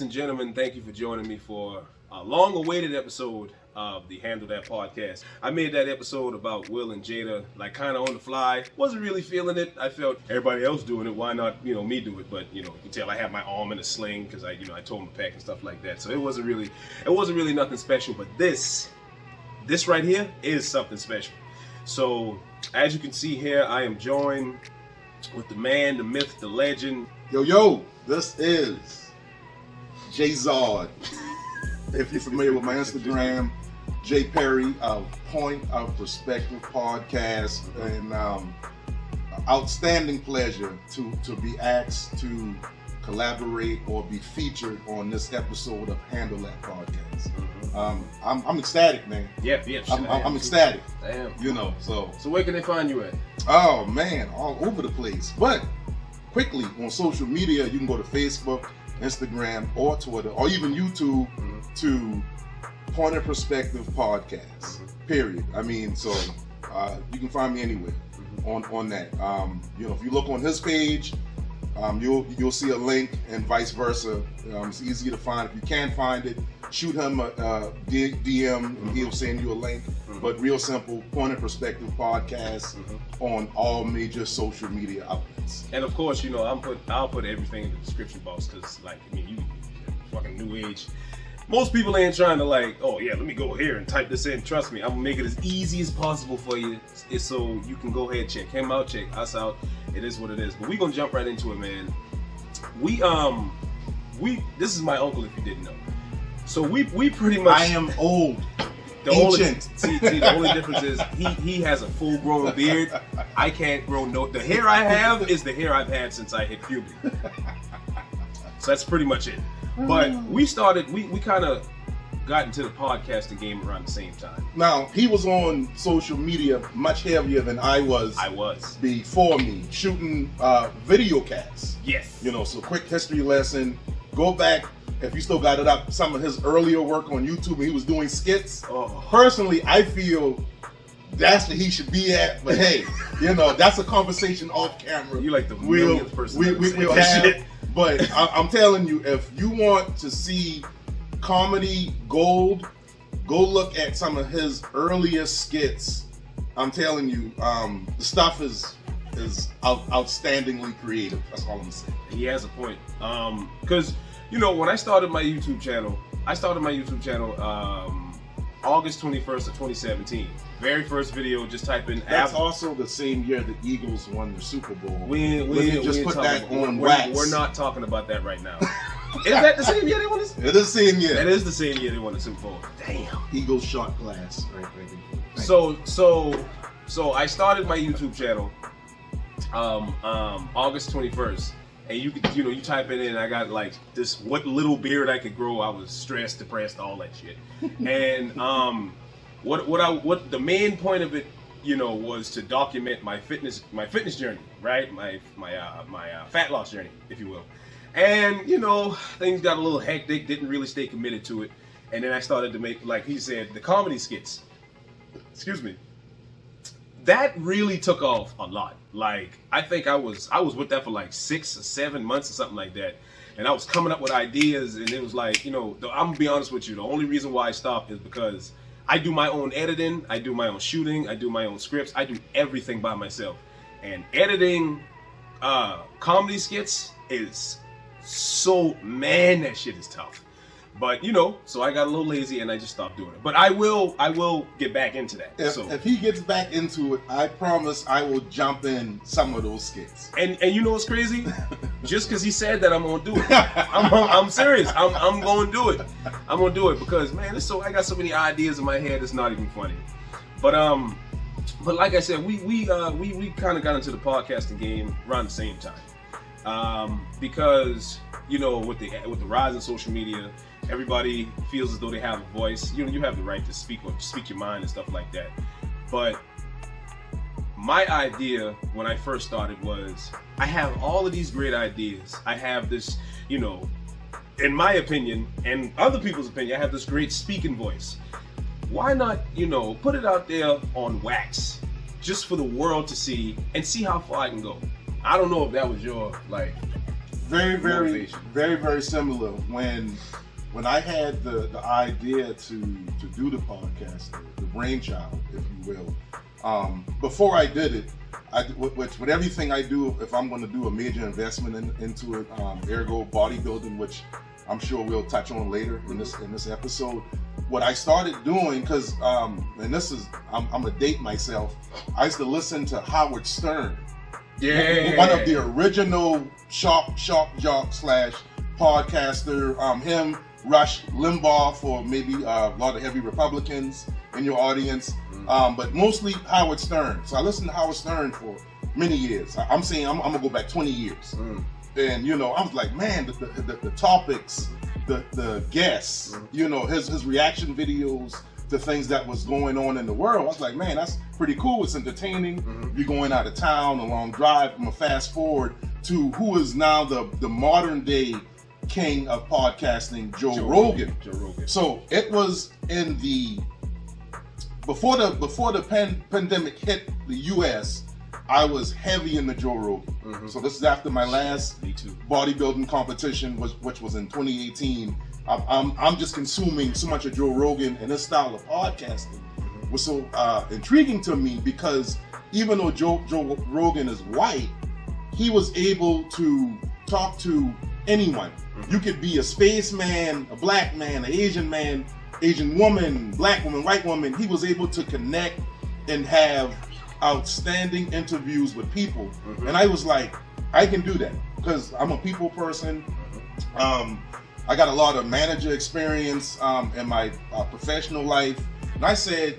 and gentlemen, thank you for joining me for a long-awaited episode of the Handle That podcast. I made that episode about Will and Jada, like kind of on the fly. Wasn't really feeling it. I felt everybody else doing it. Why not, me do it? But you can tell I have my arm in a sling because I told him to pack and stuff like that. So it wasn't really nothing special. But this right here is something special. So as you can see here, I am joined with the man, the myth, the legend. Yo, this is J-Zod. If you're familiar with my Instagram, JabbarPerry of Point of Perspective podcast, and outstanding pleasure to be asked to collaborate or be featured on this episode of Handle That podcast. I'm ecstatic, man. Yeah. I'm ecstatic. Damn. So where can they find you at? Oh man, all over the place. But quickly on social media, you can go to Facebook, Instagram, or Twitter, or even YouTube to Point of Perspective podcast. Period. I mean, so you can find me anywhere on that. If you look on his page, you'll see a link, and vice versa. It's easy to find. If you can't find it, shoot him a DM, and he'll send you a link. But real simple, Point of Perspective podcast on all major social media outlets. And of course, I'll put everything in the description box because, you fucking new age. Most people ain't trying to let me go here and type this in. Trust me, I'm gonna make it as easy as possible for you, so you can go ahead, check him out, check us out. It is what it is. But we gonna jump right into it, man. This is my uncle, if you didn't know. So we pretty much. I am old. The only difference is he has a full-grown beard. I can't grow the hair I have is the hair I've had since I hit puberty. So that's pretty much it. But we kind of got into the podcasting game around the same time. Now, he was on social media much heavier than I was before me, shooting video casts. Yes. So quick history lesson. Go back, if you still got it up, some of his earlier work on YouTube, he was doing skits. Personally, I feel that's where he should be at, but hey, that's a conversation off camera. You like the millionth person we'll have. Shit. But I'm telling you, if you want to see comedy gold, go look at some of his earliest skits. I'm telling you, the stuff is outstandingly creative. That's all I'm saying. He has a point. Because when I started my YouTube channel, August 21st of 2017. Very first video, just type in. That's also the same year the Eagles won the Super Bowl. We just put that on wax. We're not talking about that right now. Is that the same year they won the? It is the same year. That is the same year they won the Super Bowl. Damn. Eagles shot glass. Right. So I started my YouTube channel August 21st. And you could, you type it in, I got this, what little beard I could grow. I was stressed, depressed, all that shit. And what the main point of it, was to document my fitness journey, right? My fat loss journey, if you will. And things got a little hectic. Didn't really stay committed to it. And then I started to make, like he said, the comedy skits. Excuse me. That really took off a lot. I think I was with that for 6 or 7 months or something like that. And I was coming up with ideas, and it was I'm gonna be honest with you, the only reason why I stopped is because I do my own editing, I do my own shooting, I do my own scripts, I do everything by myself. And editing comedy skits is that shit is tough. But so I got a little lazy and I just stopped doing it. But I will get back into that. If he gets back into it, I promise I will jump in some of those skits. And what's crazy? Just because he said that, I'm gonna do it. I'm serious. I'm gonna do it. I'm gonna do it because man, I got so many ideas in my head. It's not even funny. But like I said, we kind of got into the podcasting game around the same time. Because with the rise of social media. Everybody feels as though they have a voice. You have the right to speak your mind and stuff like that. But my idea when I first started was I have all of these great ideas. I have this, in my opinion and other people's opinion, I have this great speaking voice. Why not, put it out there on wax just for the world to see and see how far I can go. I don't know if that was your Very, very, motivation. very, very similar. When I had the idea to do the podcast, the brainchild, if you will, before I did it, with everything I do, if I'm going to do a major investment into it, ergo bodybuilding, which I'm sure we'll touch on later in this episode. What I started doing, because and this is I'm gonna date myself, I used to listen to Howard Stern. Yeah, one of the original shock jock / podcaster. Him, Rush Limbaugh, for maybe a lot of heavy Republicans in your audience, but mostly Howard Stern. So I listened to Howard Stern for many years. I'm saying I'm gonna go back 20 years, and I was like, man, the topics, the guests, his reaction videos to things that was going on in the world. I was like, man, that's pretty cool. It's entertaining. You're going out of town, a long drive. I'm gonna fast forward to who is now the modern day king of podcasting, Joe Rogan. So it was in the before the pandemic hit the U.S. I was heavy in the Joe Rogan. So this is after my last bodybuilding competition, which was in 2018. I'm just consuming so much of Joe Rogan, and his style of podcasting was so intriguing to me, because even though Joe Rogan is white, he was able to talk to anyone. You could be a spaceman, a black man, an Asian woman, black woman, white woman. He was able to connect and have outstanding interviews with people. And I was like, I can do that, because I'm a people person. I got a lot of manager experience in my professional life. And I said,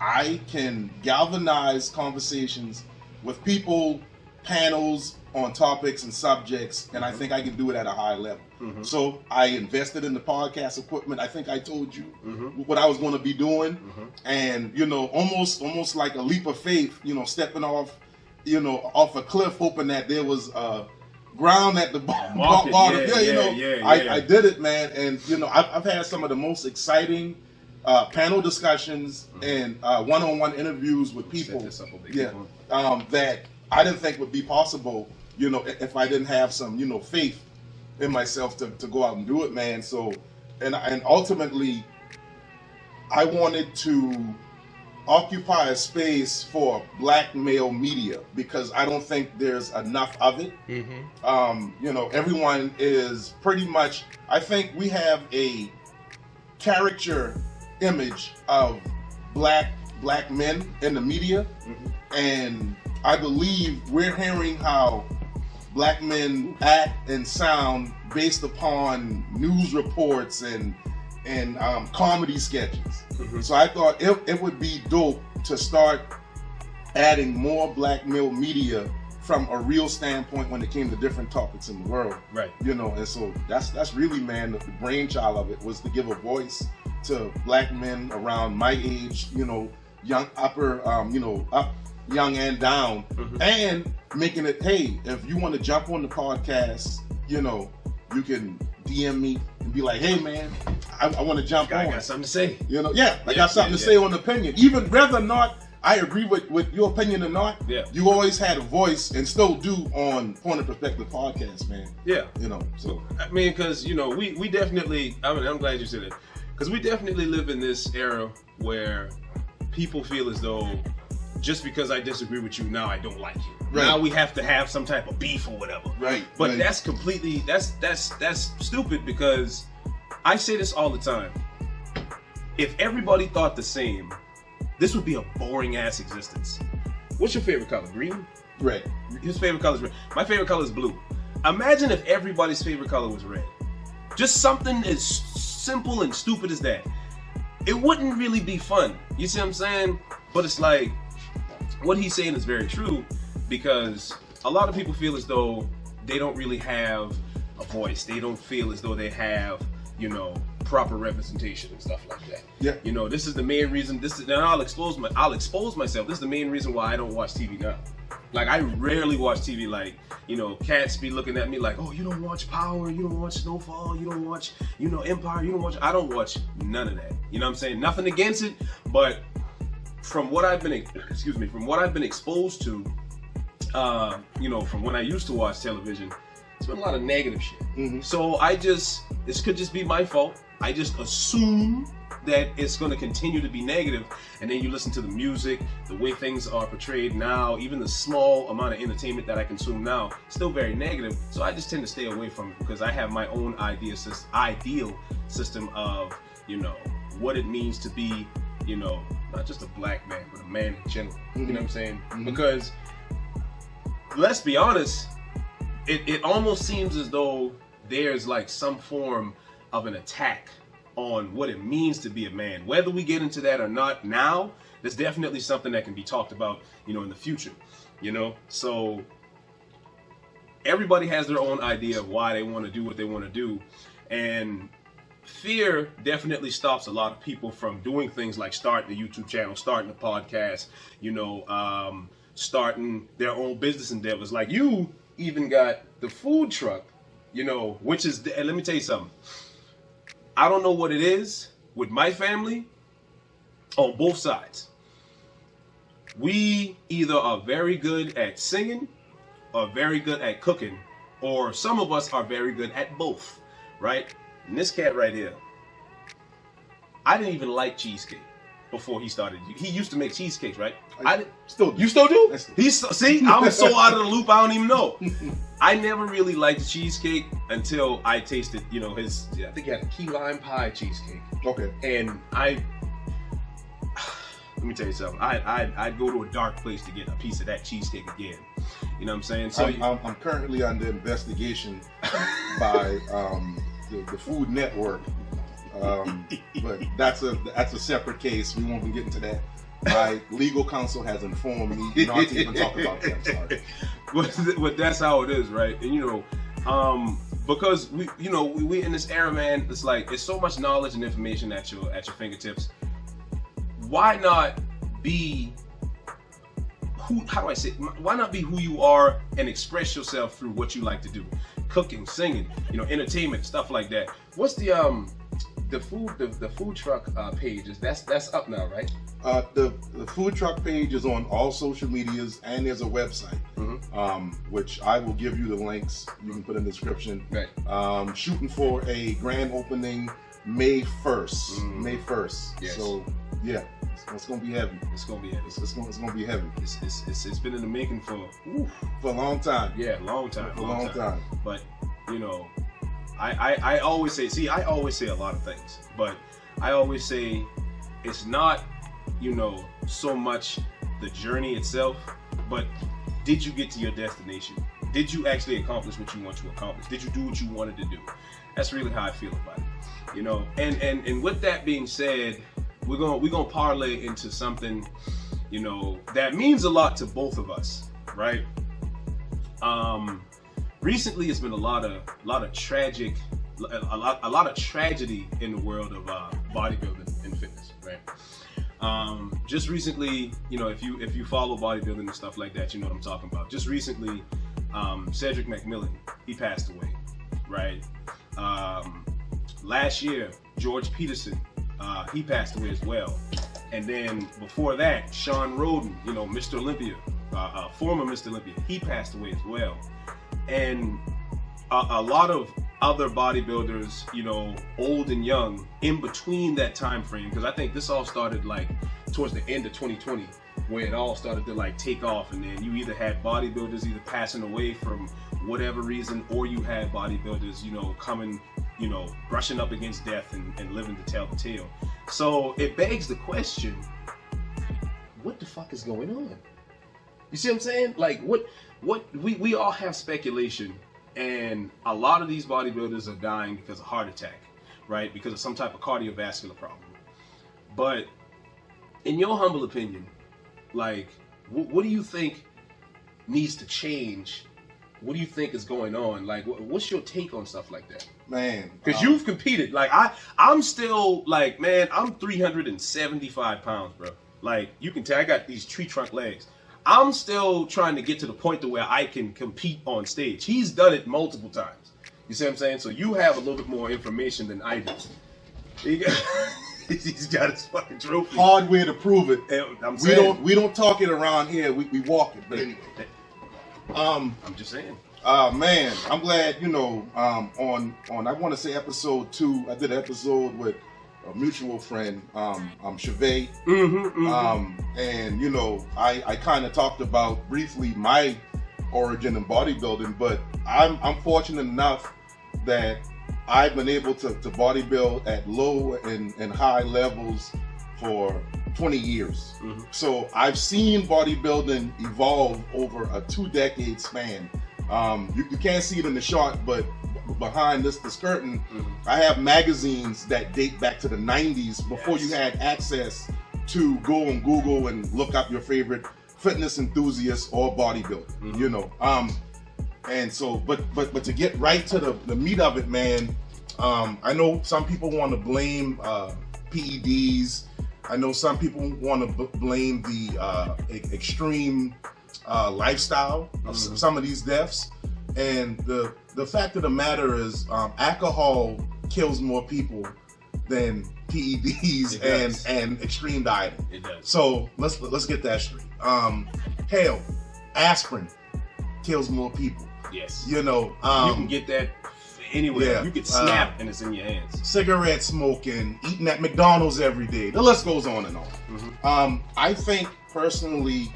I can galvanize conversations with people, panels on topics and subjects, and I think I can do it at a high level. So I invested in the podcast equipment. I think I told you what I was going to be doing, and almost like a leap of faith, stepping off a cliff, hoping that there was ground at the bottom. I did it, man, and I've had some of the most exciting panel discussions and one-on-one interviews with people that I didn't think would be possible, if I didn't have some, faith in myself to go out and do it, man. So, and ultimately, I wanted to occupy a space for black male media, because I don't think there's enough of it. Everyone is pretty much, I think we have a caricature image of black men in the media, and I believe we're hearing how black men act and sound based upon news reports and comedy sketches. So I thought it would be dope to start adding more black male media from a real standpoint when it came to different topics in the world. Right. And so that's really, man, the brainchild of it was to give a voice to black men around my age, young up young and down, and making it, hey, if you want to jump on the podcast, you can DM me and be like, hey man, I want to jump on. I got something to say. I got something to say on the opinion. Even whether or not I agree with your opinion or not, you always had a voice, and still do, on Point of Perspective podcast, man. So I mean, because we definitely, I'm glad you said it, because we definitely live in this era where people feel as though just because I disagree with you, now I don't like you. Right. Now we have to have some type of beef or whatever. Right. But that's completely, that's stupid, because I say this all the time. If everybody thought the same, this would be a boring ass existence. What's your favorite color? Green? Red. His favorite color is red. My favorite color is blue. Imagine if everybody's favorite color was red. Just something as simple and stupid as that. It wouldn't really be fun. You see what I'm saying? But it's like, what he's saying is very true, because a lot of people feel as though they don't really have a voice. They don't feel as though they have, proper representation and stuff like that. Yeah. This is the main reason. Now I'll expose myself. This is the main reason why I don't watch TV now. Like, I rarely watch TV. Like, cats be looking at me like, oh, you don't watch Power, you don't watch Snowfall, you don't watch, Empire, you don't watch. I don't watch none of that. You know what I'm saying? Nothing against it, but from what I've been exposed to, from when I used to watch television, it's been a lot of negative shit. Mm-hmm. So this could just be my fault. I just assume that it's going to continue to be negative, and then you listen to the music, the way things are portrayed now, even the small amount of entertainment that I consume now, still very negative. So I just tend to stay away from it because I have my own ideal system of, you know, what it means to be, you know, not just a black man, but a man in general. Mm-hmm. You know what I'm saying? Mm-hmm. Because let's be honest, it almost seems as though there's like some form of an attack on what it means to be a man. Whether we get into that or not now, there's definitely something that can be talked about, you know, in the future, you know? So everybody has their own idea of why they want to do what they want to do. And fear definitely stops a lot of people from doing things like starting a YouTube channel, starting a podcast, you know, starting their own business endeavors. Like you even got the food truck, you know, which is, and let me tell you something. I don't know what it is with my family on both sides. We either are very good at singing or very good at cooking, or some of us are very good at both, right? And this cat right here, I didn't even like cheesecake before he started. He used to make cheesecakes, right? Still do. You still do? I still do. See, I'm so out of the loop, I don't even know. I never really liked cheesecake until I tasted, you know, I think he had a key lime pie cheesecake. Okay. And let me tell you something. I'd go to a dark place to get a piece of that cheesecake again. You know what I'm saying? So I'm currently under investigation by the Food Network. But that's a separate case. We won't get into that. My legal counsel has informed me not to even talk about that. I'm sorry. But that's how it is, right? And you know, because we in this era, man, it's like it's so much knowledge and information at your fingertips. Why not be why not be who you are and express yourself through what you like to do? Cooking, singing, you know, entertainment, stuff like that. What's the food truck page that's up now, right? The food truck page is on all social medias, and there's a website, which I will give you the links. You can put in the description. Right. Shooting for a grand opening May 1st. May 1st. Yes. So yeah, it's gonna be heavy. It's gonna be heavy. It's gonna be heavy. It's been in the making for a long time. Yeah, long time. For a long time. But you know, I always say, I always say a lot of things, but I always say it's not, you know, so much the journey itself, but did you get to your destination? Did you actually accomplish what you want to accomplish? Did you do what you wanted to do? That's really how I feel about it, you know. And with that being said, we're gonna parlay into something, you know, that means a lot to both of us, right? Recently, it's been a lot of tragedy in the world of bodybuilding and fitness, right? Just recently, you know, if you follow bodybuilding and stuff like that, you know what I'm talking about. Just recently, Cedric McMillan, he passed away, right? Last year, George Peterson, he passed away as well. And then before that, Sean Roden, you know, Mr. Olympia, former Mr. Olympia, he passed away as well. And a lot of other bodybuilders, you know, old and young, in between that time frame, because I think this all started like towards the end of 2020, where it all started to like take off, and then you either had bodybuilders either passing away from whatever reason, or you had bodybuilders, you know, coming, you know, brushing up against death and living to tell the tale. So it begs the question, what the fuck is going on? You see what I'm saying? Like, what we all have speculation, and a lot of these bodybuilders are dying because of heart attack, right? Because of some type of cardiovascular problem. But in your humble opinion, like, what do you think needs to change? What do you think is going on? Like, what's your take on stuff like that? Man, because you've competed. Like, I'm still like, man, I'm 375 pounds, bro. Like, you can tell I got these tree trunk legs. I'm still trying to get to the point to where I can compete on stage. He's done it multiple times. You see what I'm saying? So you have a little bit more information than I do. He's got his fucking trophy. Hard way to prove it. I'm saying, we don't talk it around here. We walk it. But anyway, I'm just saying. Man, I'm glad, on I want to say episode 2, I did an episode with a mutual friend, Chavez. And I kind of talked about briefly my origin in bodybuilding, but I'm fortunate enough that I've been able to bodybuild at low and high levels for 20 years. So I've seen bodybuilding evolve over a 2-decade span. You can't see it in the shot, but behind this curtain, I have magazines that date back to the 90s before you had access to go on Google and look up your favorite fitness enthusiast or bodybuilder, and so, but to get right to the meat of it, man, I know some people want to blame PEDs. I know some people want to blame the extreme lifestyle of some of these deaths, and the fact of the matter is, alcohol kills more people than PEDs and extreme dieting. It does. So let's get that straight. Hell, aspirin kills more people. Yes. You can get that anywhere. Yeah, you get snap and it's in your hands. Cigarette smoking, eating at McDonald's every day. The list goes on and on. I think personally,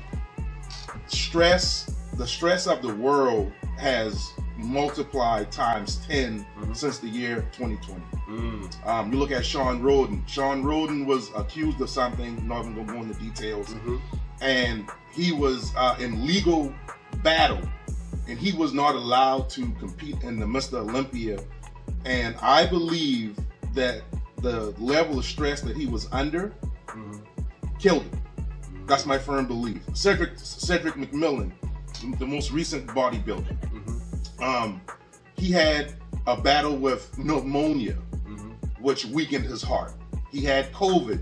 the stress of the world has multiplied times 10 since the year 2020. You look at Sean Roden. Sean Roden was accused of something, not even gonna go into details, and he was in legal battle, and he was not allowed to compete in the Mr. Olympia. And I believe that the level of stress that he was under killed him. That's my firm belief. Cedric McMillan, the most recent bodybuilder, he had a battle with pneumonia, which weakened his heart. He had COVID,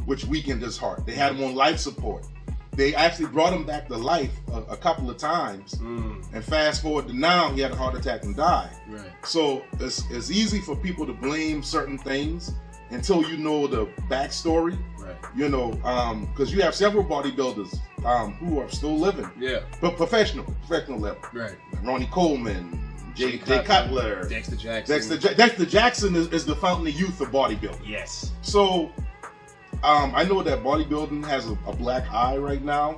which weakened his heart. They had him on life support. They actually brought him back to life a couple of times. And fast forward to now, he had a heart attack and died. Right. So it's easy for people to blame certain things until you know the backstory. Right. Because you have several bodybuilders who are still living. Yeah. But professional level. Right. Ronnie Coleman, Jay Cutler, Dexter Jackson. Dexter Jackson is the fountain of youth of bodybuilding. Yes. So I know that bodybuilding has a black eye right now,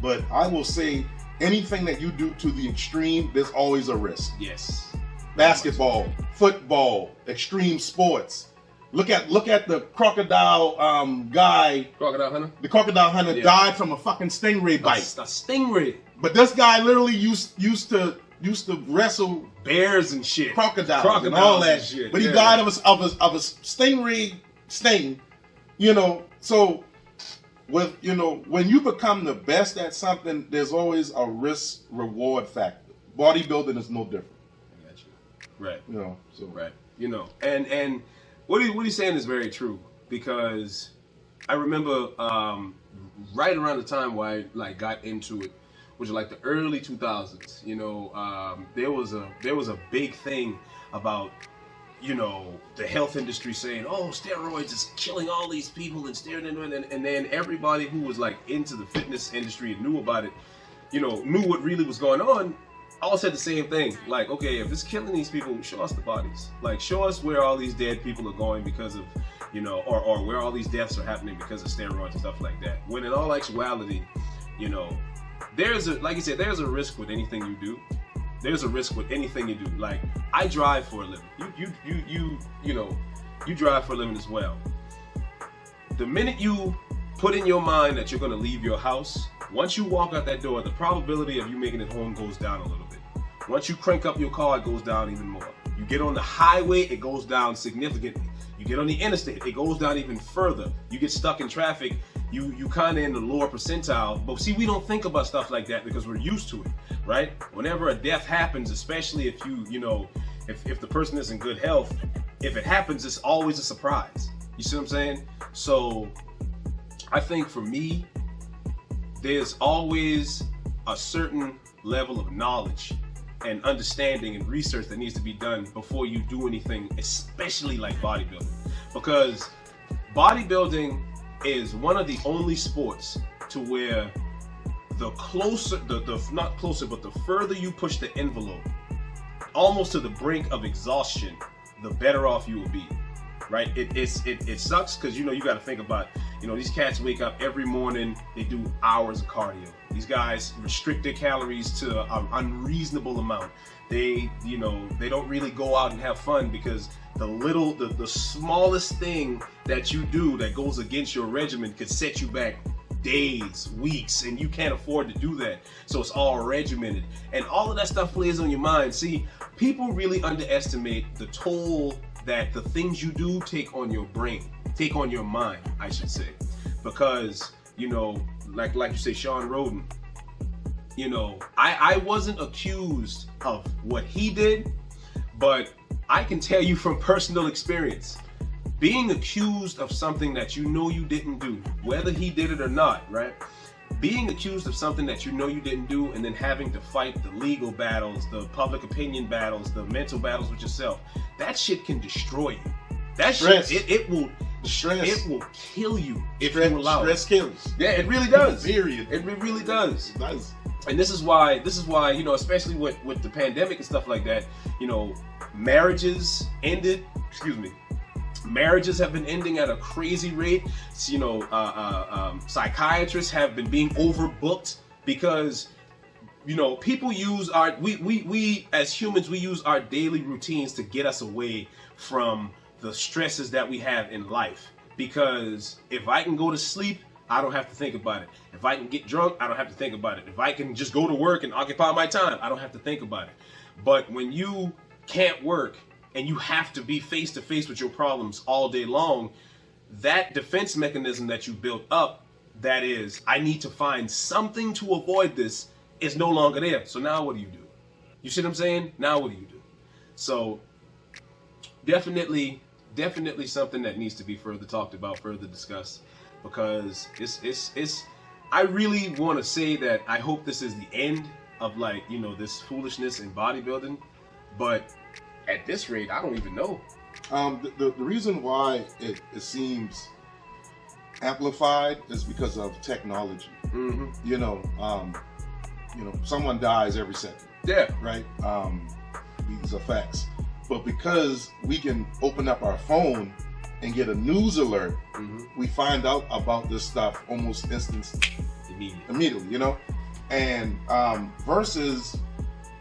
but I will say anything that you do to the extreme, there's always a risk. Yes. Basketball, football, extreme sports. Look at the crocodile guy. Crocodile hunter. The crocodile hunter died from a fucking stingray bite. A stingray. But this guy literally used to wrestle bears and shit, crocodiles and all that shit. But he died of a stingray sting. So when you become the best at something, there's always a risk reward factor. Bodybuilding is no different. I got you. Right. Right. And what he's saying is very true, because I remember right around the time where I got into it, which was like the early 2000s. There was a big thing about the health industry saying, oh, steroids is killing all these people, and then everybody who was like into the fitness industry and knew about it, knew what really was going on, all said the same thing. Like, okay, if it's killing these people, show us the bodies. Like, show us where all these dead people are going because of, or where all these deaths are happening because of steroids and stuff like that. When in all actuality, there's a risk with anything you do. There's a risk with anything you do. Like, I drive for a living. You drive for a living as well. The minute you put in your mind that you're going to leave your house, once you walk out that door, the probability of you making it home goes down a little bit. Once you crank up your car, it goes down even more. You get on the highway, it goes down significantly. You get on the interstate, it goes down even further. You get stuck in traffic, you kind of in the lower percentile. But see, we don't think about stuff like that because we're used to it, right? Whenever a death happens, especially if if the person is in good health, if it happens, it's always a surprise. You see what I'm saying? So I think for me, there's always a certain level of knowledge and understanding and research that needs to be done before you do anything, especially like bodybuilding. Because bodybuilding is one of the only sports to where the closer, not closer, but the further you push the envelope, almost to the brink of exhaustion, the better off you will be, right? It sucks because, you got to think about, these cats wake up every morning, they do hours of cardio. These guys restrict their calories to an unreasonable amount. They don't really go out and have fun because the smallest thing that you do that goes against your regimen could set you back days, weeks, and you can't afford to do that. So it's all regimented, and all of that stuff plays on your mind. See, people really underestimate the toll that the things you do take on your brain, take on your mind, I should say, because like you say, Sean Roden, I wasn't accused of what he did, but I can tell you from personal experience, being accused of something that you didn't do, whether he did it or not, right? Being accused of something that you didn't do, and then having to fight the legal battles, the public opinion battles, the mental battles with yourself, that shit can destroy you. That stress. Shit, it will kill you if you allow it. Stress kills. Yeah, it really does. Period. It really does. It does. And this is why, especially with the pandemic and stuff like that, marriages ended. Marriages have been ending at a crazy rate. Psychiatrists have been being overbooked because, people use we as humans, we use our daily routines to get us away from the stresses that we have in life. Because if I can go to sleep, I don't have to think about it. If I can get drunk, I don't have to think about it. If I can just go to work and occupy my time, I don't have to think about it. But when you can't work and you have to be face to face with your problems all day long, that defense mechanism that you built up, that is, I need to find something to avoid this, is no longer there. So now what do you do? You see what I'm saying? Now what do you do? So definitely something that needs to be further talked about, further discussed, because it's I really want to say that I hope this is the end of this foolishness in bodybuilding, but at this rate, I don't even know. The reason why it seems amplified is because of technology. Mm-hmm. Someone dies every second. Yeah. Right? These are facts. But because we can open up our phone and get a news alert, mm-hmm. we find out about this stuff almost immediately, and versus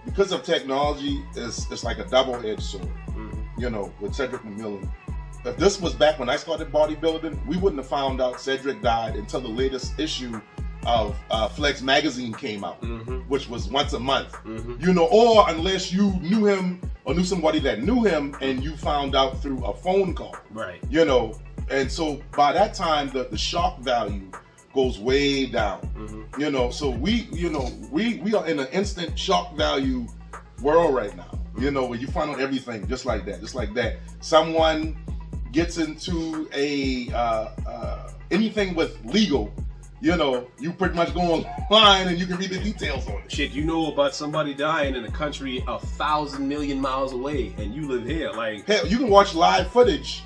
because of technology, it's like a double-edged sword, mm-hmm. With Cedric McMillan. If this was back when I started bodybuilding, we wouldn't have found out Cedric died until the latest issue of Flex magazine came out, mm-hmm. which was once a month, mm-hmm. Or unless you knew him or knew somebody that knew him and you found out through a phone call, right? And so by that time the shock value goes way down, mm-hmm. So we are in an instant shock value world right now, mm-hmm. Where you find out everything just like that. Someone gets into anything with legal, you pretty much go online and you can read the details on it. Shit, about somebody dying in a country 1,000 million miles away, and you live here. Hell, you can watch live footage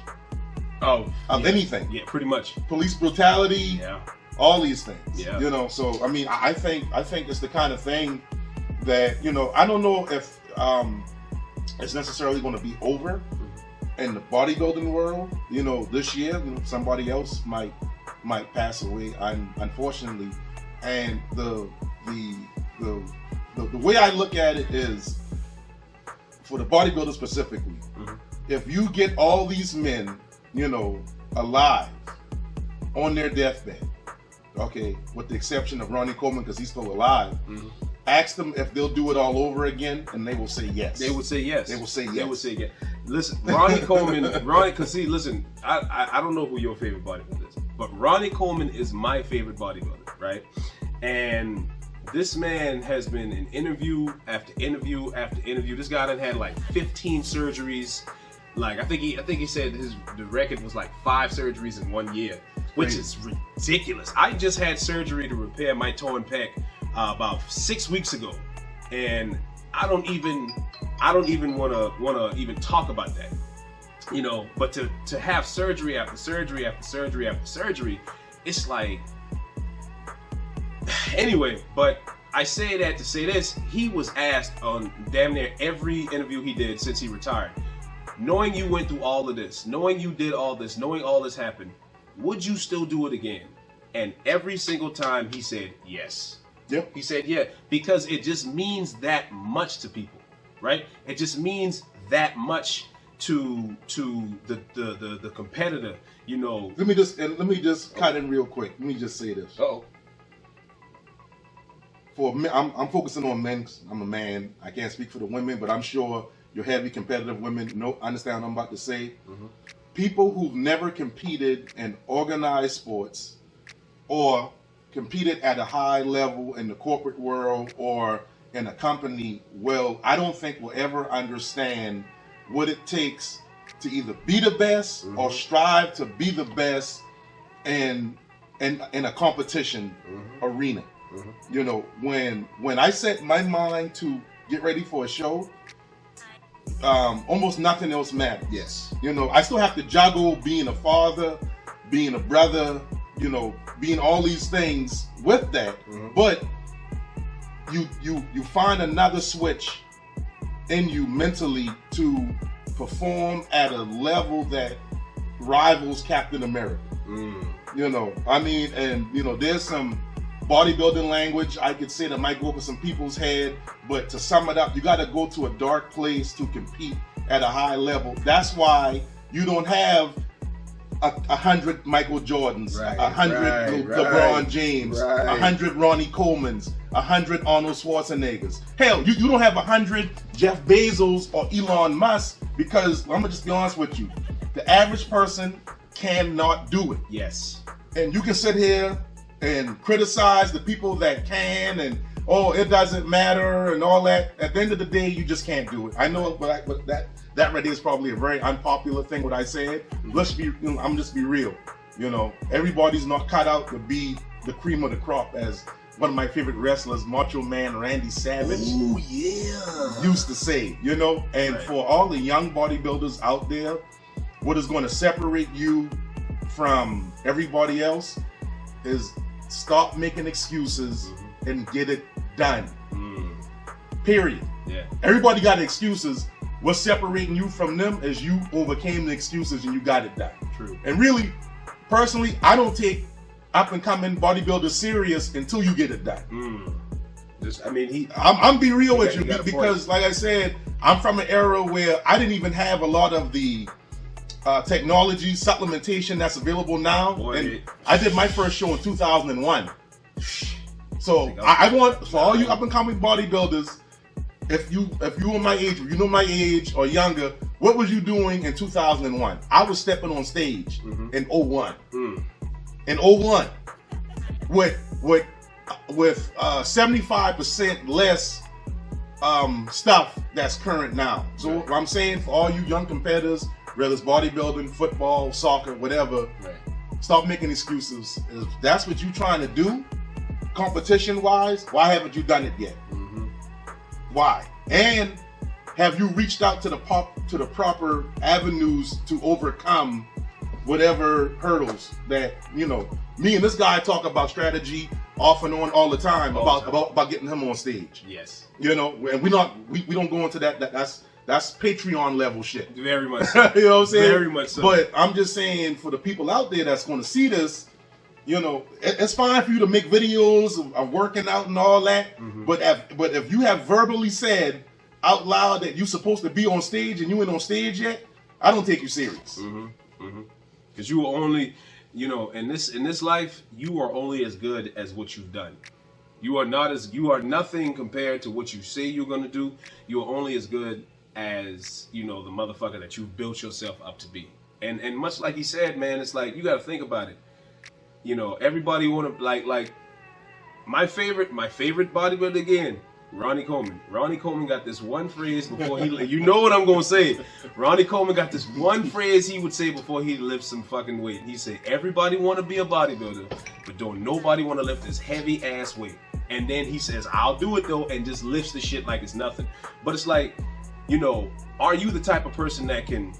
of anything. Yeah, pretty much. Police brutality. Yeah. All these things. Yeah. So I mean, I think it's the kind of thing that I don't know if it's necessarily going to be over in the bodybuilding world. This year, somebody else might pass away, unfortunately, and the way I look at it is, for the bodybuilders specifically, mm-hmm. if you get all these men, alive on their deathbed, okay, with the exception of Ronnie Coleman because he's still alive, mm-hmm. ask them if they'll do it all over again, and they will say yes. They would say yes. They will say yes. They would say yes. Listen, Ronnie Coleman, because see, listen, I don't know who your favorite bodybuilder is, but Ronnie Coleman is my favorite bodybuilder, right? And this man has been in interview after interview after interview. This guy done had 15 surgeries. I think he said the record was 5 surgeries in 1 year, which is ridiculous. I just had surgery to repair my torn pec about 6 weeks ago, and I don't even wanna even talk about that, But to have surgery after surgery after surgery after surgery, it's Anyway, but I say that to say this, he was asked on damn near every interview he did since he retired, knowing you went through all of this, knowing you did all this, knowing all this happened, would you still do it again? And every single time he said yes. Yep. He said yeah, because it just means that much to people, right? It just means that much to the competitor, you know. Let me just cut in real quick. Let me just say this. Uh-oh. For me, I'm focusing on men. I'm a man. I can't speak for the women, but I'm sure your heavy competitive women understand what I'm about to say. Mm-hmm. People who've never competed in organized sports or competed at a high level in the corporate world or in a company, I don't think will ever understand what it takes to either be the best mm-hmm. or strive to be the best in a competition mm-hmm. arena. Mm-hmm. You know, when I set my mind to get ready for a show, almost nothing else matters. Yes. You know, I still have to juggle being a father, being a brother, you know, being all these things with that. Mm-hmm. But you find another switch in you mentally to perform at a level that rivals Captain America. Mm. You know, I mean, and you know, there's some bodybuilding language I could say that might go over some people's head, but to sum it up, you got to go to a dark place to compete at a high level. That's why you don't have 100 Michael Jordans, 100 LeBron James, 100 Ronnie Colemans, 100 Arnold Schwarzeneggers. Hell, you don't have 100 Jeff Bezos or Elon Musk, because I'm gonna just be honest with you, the average person cannot do it. Yes. And you can sit here and criticize the people that can, and it doesn't matter and all that. At the end of the day, you just can't do it. I know, but that right there is probably a very unpopular thing what I said. Let's be, I'm just be real. You know, everybody's not cut out to be the cream of the crop, as one of my favorite wrestlers, Macho Man Randy Savage, used to say. You know, and for all the young bodybuilders out there, what is going to separate you from everybody else is stop making excuses and get it done. Period. Yeah. Everybody got excuses. What's separating you from them is you overcame the excuses and you got it done. True. And really, personally, I don't take up and coming bodybuilders serious until you get it done. I'm be real with you because, like I said, I'm from an era where I didn't even have a lot of the technology, supplementation that's available now. And I did my first show in 2001. So I want, for all you up and coming bodybuilders, if you were my age, if you know my age or younger, what was you doing in 2001? I was stepping on stage in 01. In 01 with 75% less stuff that's current now. So what I'm saying, for all you young competitors, whether it's bodybuilding, football, soccer, whatever, stop making excuses. If that's what you're trying to do, competition-wise, why haven't you done it yet? Why? And have you reached out to the proper avenues to overcome whatever hurdles that, you know, me and this guy talk about strategy off and on all the time about getting him on stage. Yes. You know, and we don't go into that's Patreon level shit. Very much so. You know what I'm saying? Very much so. But I'm just saying, for the people out there that's going to see this, you know, it's fine for you to make videos of working out and all that. But if you have verbally said out loud that you're supposed to be on stage and you ain't on stage yet, I don't take you serious. Because you are only, you know, in this life, you are only as good as what you've done. You are nothing compared to what you say you're going to do. You are only as good as, you know, the motherfucker that you've built yourself up to be. And much like he said, man, it's like, you got to think about it. You know, everybody want to, like my favorite bodybuilder again, Ronnie Coleman. Ronnie Coleman got this one phrase before he, you know what I'm going to say. Ronnie Coleman got this one phrase he would say before he lifts some fucking weight. He said, everybody want to be a bodybuilder, but don't nobody want to lift this heavy ass weight. And then he says, I'll do it though, and just lifts the shit like it's nothing. But it's like, you know, are you the type of person that can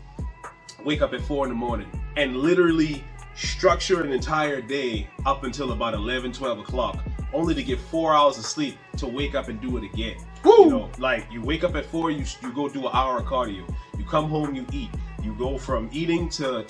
wake up at 4 in the morning and literally structure an entire day up until about 11, 12 o'clock only to get 4 hours of sleep to wake up and do it again. Woo! You know, like you wake up at 4, you go do an hour of cardio. You come home, you eat. You go from eating to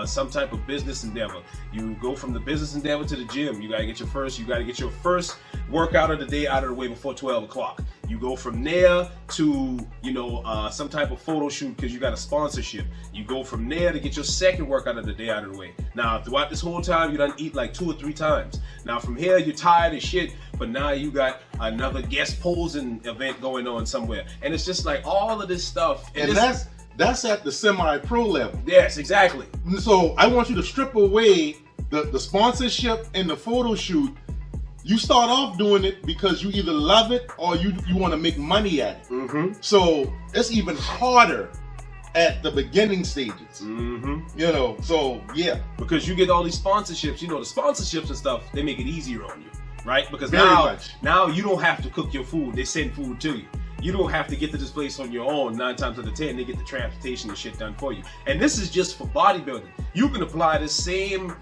some type of business endeavor. You go from the business endeavor to the gym. You gotta get your first workout of the day out of the way before 12 o'clock. You go from there to, you know, some type of photo shoot because you got a sponsorship. You go from there to get your second workout of the day out of the way. Now, throughout this whole time, you done eat like 2 or 3 times. Now, from here, you're tired as shit, but now you got another guest posing event going on somewhere. And it's just like all of this stuff. And that's at the semi-pro level. Yes, exactly. So I want you to strip away the sponsorship and the photo shoot. You start off doing it because you either love it or you want to make money at it. Mm-hmm. So it's even harder at the beginning stages. Mm-hmm. You know, so yeah. Because you get all these sponsorships, you know, the sponsorships and stuff, they make it easier on you, right? Because Very much. now you don't have to cook your food, they send food to you. You don't have to get to this place on your own. 9 times out of 10, they get the transportation and shit done for you. And this is just for bodybuilding. You can apply this same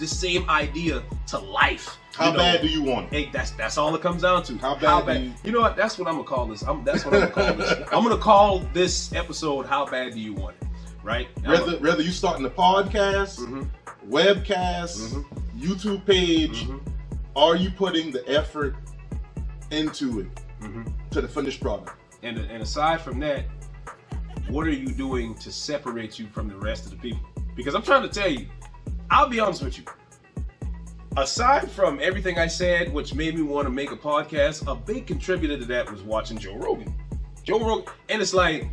idea to life. How bad do you want it? Hey, that's all it comes down to. How bad? You know what? That's what I'm gonna call this. That's what I'm gonna call this. I'm gonna call this episode "How Bad Do You Want It?" Right? Whether you starting a podcast, webcast, YouTube page, are you putting the effort into it to the finished product? And aside from that, what are you doing to separate you from the rest of the people? Because I'm trying to tell you, I'll be honest with you. Aside from everything I said, which made me want to make a podcast, a big contributor to that was watching Joe Rogan. And it's like,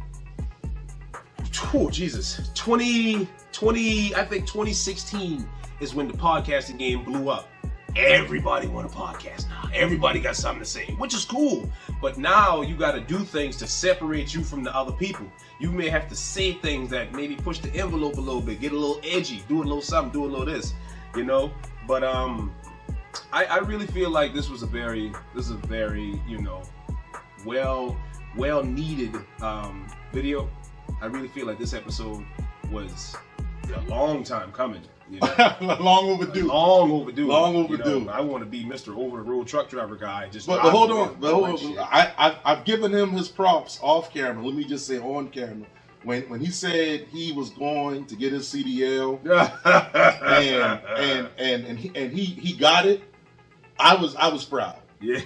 oh Jesus, I think 2016 is when the podcasting game blew up. Everybody want a podcast now. Everybody got something to say, which is cool. But now you got to do things to separate you from the other people. You may have to say things that maybe push the envelope a little bit, get a little edgy, do a little something, do a little this, you know. But I really feel like this is a very you know, well needed video. I really feel like this episode was a long time coming. You know? Long overdue. You know, I want to be Mr. Over the Road truck driver guy. But hold on. I've given him his props off camera. Let me just say on camera. When he said he was going to get his CDL and he got it, I was proud. Yeah.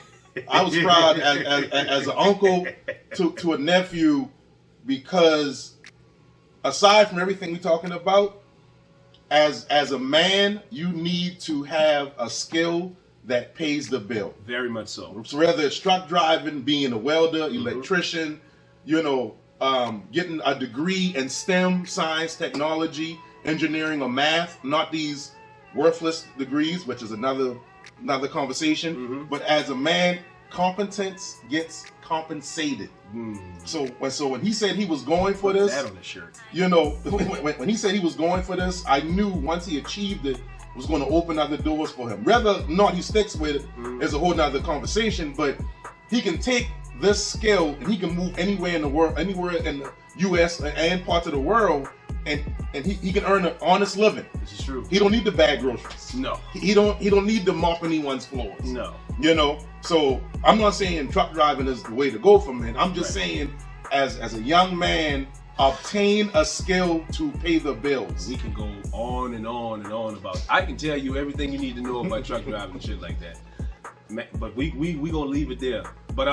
I was proud as an uncle to a nephew, because aside from everything we're talking about, as a man, you need to have a skill that pays the bill. Very much so. So whether it's truck driving, being a welder, electrician, you know, getting a degree in STEM, science, technology, engineering, or math, not these worthless degrees, which is another conversation. But as a man, competence gets compensated. So when he said he was going for this, that on the shirt. You know, when he said he was going for this, I knew once he achieved it, it was going to open other doors for him. Whether or not he sticks with it is a whole nother conversation, but he can take this skill and he can move anywhere in the world, anywhere in the US and parts of the world, and he can earn an honest living. This is true. He don't need to bag groceries. No. He don't need to mop anyone's floors. No. You know, so I'm not saying truck driving is the way to go for men. I'm just saying, as a young man, obtain a skill to pay the bills. We can go on and on and on about it. I can tell you everything you need to know about truck driving and shit like that. But we gonna leave it there. But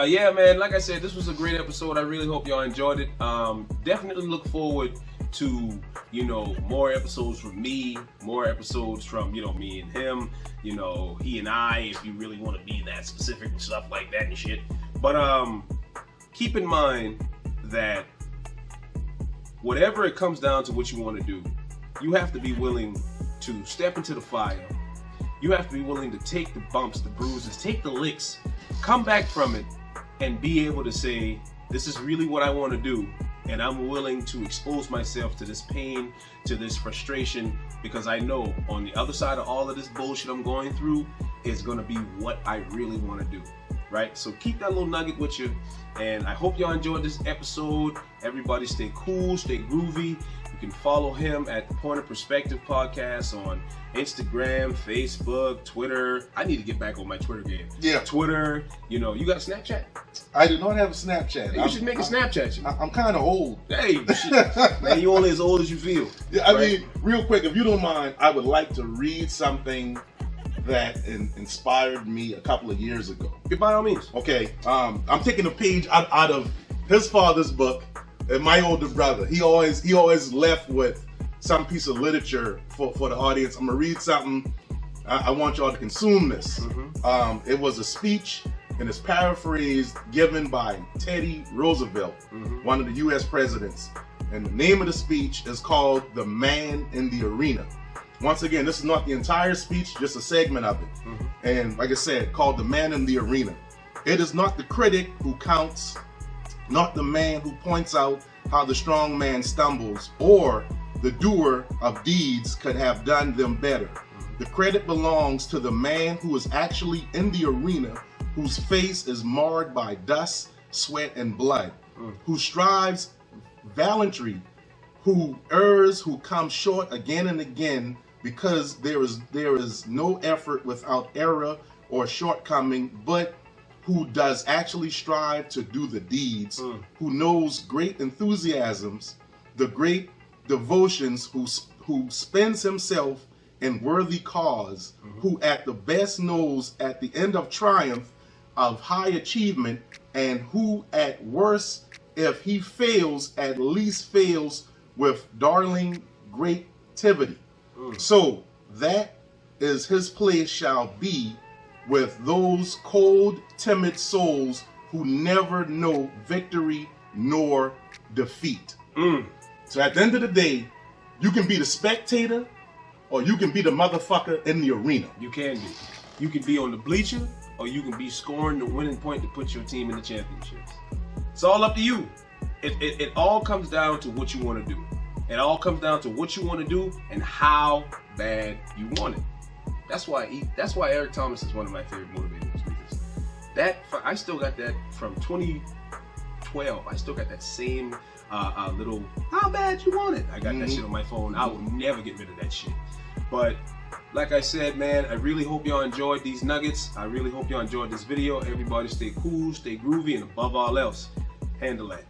yeah, man, like I said, this was a great episode. I really hope y'all enjoyed it. Definitely look forward to, you know, more episodes from me, more episodes from, you know, me and him, you know, he and I, if you really want to be that specific and stuff like that and shit. But keep in mind that whatever it comes down to what you want to do, you have to be willing to step into the fire. You have to be willing to take the bumps, the bruises, take the licks, come back from it, and be able to say, this is really what I want to do, and I'm willing to expose myself to this pain, to this frustration, because I know on the other side of all of this bullshit I'm going through is going to be what I really want to do, right? So keep that little nugget with you, and I hope y'all enjoyed this episode. Everybody stay cool, stay groovy. You can follow him at the Point of Perspective Podcast on Instagram, Facebook, Twitter. I need to get back on my Twitter game. Yeah. Twitter, you know, you got Snapchat? I do not have a Snapchat. You should make a Snapchat. I'm kind of old. Hey, shit. Man, you only as old as you feel. Yeah, I mean, real quick, if you don't mind, I would like to read something that inspired me a couple of years ago. Yeah, by all means. Okay, I'm taking a page out of his father's book, and my older brother. He always left with some piece of literature for the audience. I'm gonna read something. I want y'all to consume this. Mm-hmm. It was a speech, and it's paraphrased, given by Teddy Roosevelt, Mm-hmm. one of the U.S. presidents. And the name of the speech is called "The Man in the Arena." Once again, this is not the entire speech, just a segment of it. Mm-hmm. And like I said, called "The Man in the Arena." It is not the critic who counts, not the man who points out how the strong man stumbles, or the doer of deeds could have done them better. The credit belongs to the man who is actually in the arena, whose face is marred by dust, sweat, and blood, who strives valiantly, who errs, who comes short again and again, because there is no effort without error or shortcoming, but who does actually strive to do the deeds, who knows great enthusiasms, the great devotions, who spends himself in worthy cause, who at the best knows at the end of triumph of high achievement, and who at worst, if he fails, at least fails with darling creativity. So that is his place shall be with those cold, timid souls who never know victory nor defeat. So at the end of the day, you can be the spectator or you can be the motherfucker in the arena. You can be. You can be on the bleacher, or you can be scoring the winning point to put your team in the championships. It's all up to you. It all comes down to what you want to do. It all comes down to what you want to do and how bad you want it. That's why Eric Thomas is one of my favorite motivational speakers. I still got that from 2012. I still got that same little how bad you want it. I got that shit on my phone. I will never get rid of that shit. But like I said, man, I really hope y'all enjoyed these nuggets. I really hope y'all enjoyed this video. Everybody stay cool, stay groovy, and above all else, handle that.